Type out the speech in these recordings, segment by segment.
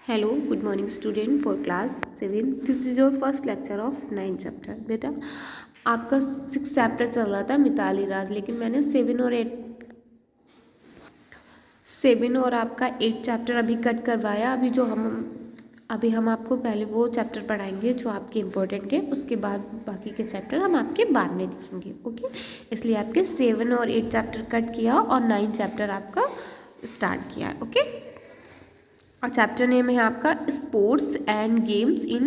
Hello, good morning student for class 7। This is your first lecture of 9 chapter. बेटा आपका 6 chapter चल रहा था मिताली राज, लेकिन मैंने 7 और आपका 8 चैप्टर अभी कट करवाया। अभी हम आपको पहले वो चैप्टर पढ़ाएंगे जो आपके इम्पोर्टेंट है, उसके बाद बाकी के चैप्टर हम आपके बाद में देखेंगे। ओके, इसलिए आपके 7 और 8 चैप्टर कट किया और 9 चैप्टर आपका स्टार्ट किया है। ओके, और चैप्टर नेम है आपका sports and games in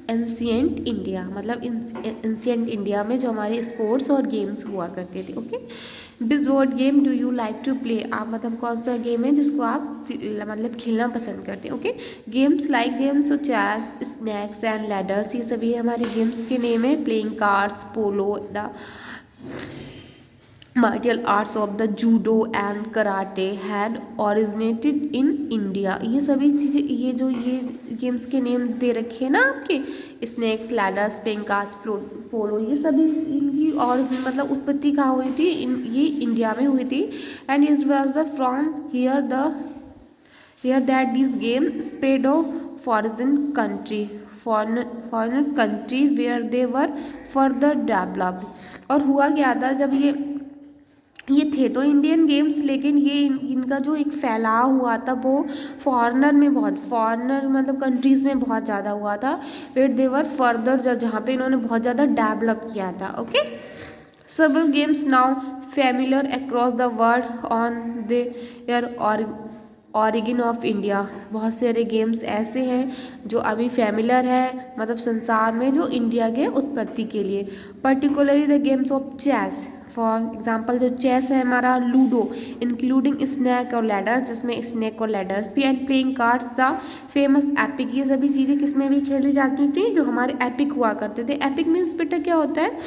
ancient India. मतलब एंशिएंट इंडिया में जो हमारे स्पोर्ट्स और गेम्स हुआ करते थे। Okay, which what game do you like to play. आप मतलब कौन सा गेम है जिसको आप मतलब खेलना पसंद करते हैं। Okay, games like games chess, snakes and ladders, ये सभी हमारे गेम्स के नेम है। Playing cards, polo, the martial arts of the judo and karate had originated in India. ये सभी चीज़ें, ये गेम्स के नेम दे रखे हैं ना आपके, स्नेक्स, लैडर्स, पेंकास, पोलो, ये सभी इनकी और मतलब उत्पत्ति कहाँ हुई थी, ये इंडिया में हुई थी। And it was the from here that this game spread of foreign country where they were further developed. और हुआ क्या था, जब ये थे तो इंडियन गेम्स, लेकिन ये इनका जो एक फैलाव हुआ था वो फॉरेनर मतलब कंट्रीज़ में बहुत ज़्यादा हुआ था। फिर देवर फर्दर, जहाँ पे इन्होंने बहुत ज़्यादा डेवलप किया था। Okay, several games now familiar across the world on their origin of India। बहुत सारे गेम्स ऐसे हैं जो अभी फेमिलर है मतलब संसार में, जो इंडिया के उत्पत्ति के लिए। Particularly the games of chess, for example जो चेस है हमारा, लूडो, इंक्लूडिंग स्नैक और लैडर, जिसमें स्नैक और लैडर्स भी, and playing cards, the famous epic. ये सभी चीज़ें किस में भी खेली जाती थी, जो हमारे एपिक हुआ करते थे। एपिक मीन्स बेटा क्या होता है,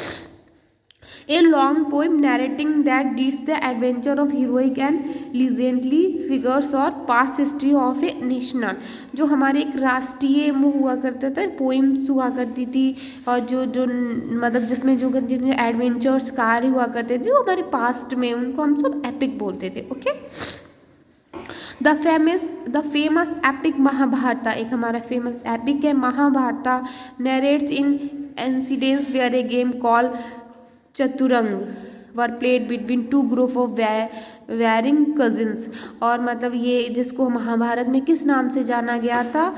a long poem narrating that deeds, the adventure of heroic and legendary figures or past history of a nation। जो हमारे एक राष्ट्रीय वो हुआ करते थे, पोइम्स हुआ करती थी, और जो जो मतलब जिसमें जितने एडवेंचर्स कार्य हुआ करते थे वो हमारे पास्ट में, उनको हम सब एपिक बोलते थे। Okay, the famous epic Mahabharata, एक हमारा फेमस एपिक है Mahabharata, narrates in incidents where a game call Chaturanga were played between two group of warring cousins. और मतलब ये जिसको महाभारत में किस नाम से जाना गया था,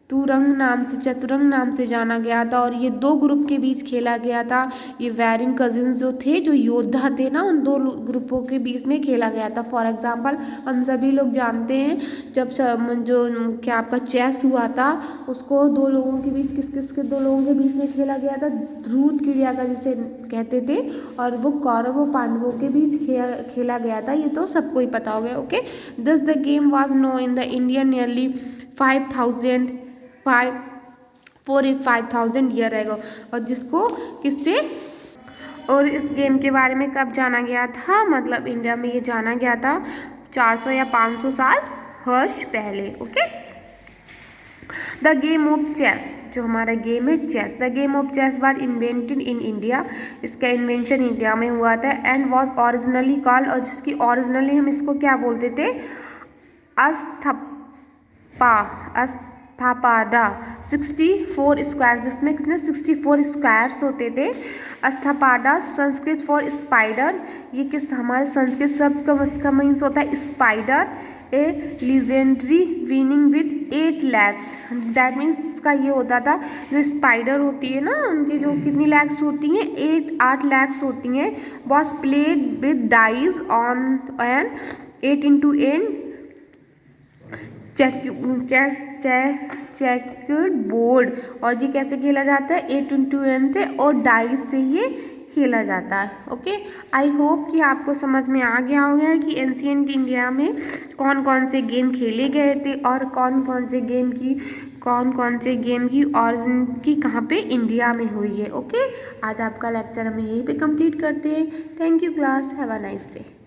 चतुरंग नाम से जाना गया था। और ये दो ग्रुप के बीच खेला गया था। ये वेरिंग कजिन्स जो थे, जो योद्धा थे ना, उन दो ग्रुपों के बीच में खेला गया था। फॉर एग्जांपल हम सभी लोग जानते हैं, जब जो क्या आपका चेस हुआ था, उसको दो लोगों के बीच किस के दो लोगों के बीच में खेला गया था, ध्रुव क्रीड़ा का जिसे कहते थे, और वो कौरवों पांडवों के बीच खेला गया था। ये तो सबको ही पता हो गया। Okay, this the game was no in the Indian nearly 5,000 year ago. और जिसको किससे, और इस गेम के बारे में कब जाना गया था, मतलब इंडिया में ये जाना गया था 400 या 500 साल वर्ष पहले। Okay, the game of chess, जो हमारा गेम है chess, the game of chess was invented in India. इसका इन्वेंशन इंडिया में हुआ था। एंड वॉज ओरिजिनली कॉल्ड, और जिसकी ओरिजिनली हम इसको क्या बोलते थे, अस्थापाडा 64 स्क्वायर, जिसमें कितने 64 स्क्वायर्स होते थे। अस्थापाडा संस्कृत फॉर स्पाइडर, ये किस हमारे संस्कृत शब्द का उसका मीन्स होता है spider. A legendary winning with 8 lakhs, that means इसका ये होता था, जो स्पाइडर होती है ना, उनकी जो कितनी लैक्स होती हैं, 8 लैक्स होती हैं। Was played with dice on an 8x8 chequered board. और ये कैसे खेला जाता है, 8x8 थे और डाइस से ये खेला जाता है। ओके, आई होप कि आपको समझ में आ गया होगा कि एंशिएंट इंडिया में कौन कौन से गेम खेले गए थे, और कौन कौन से गेम की ऑरिजिन की कहाँ पे इंडिया में हुई है। ओके, आज आपका लेक्चर हम यहीं पे कंप्लीट करते हैं। Thank you class, have a nice day.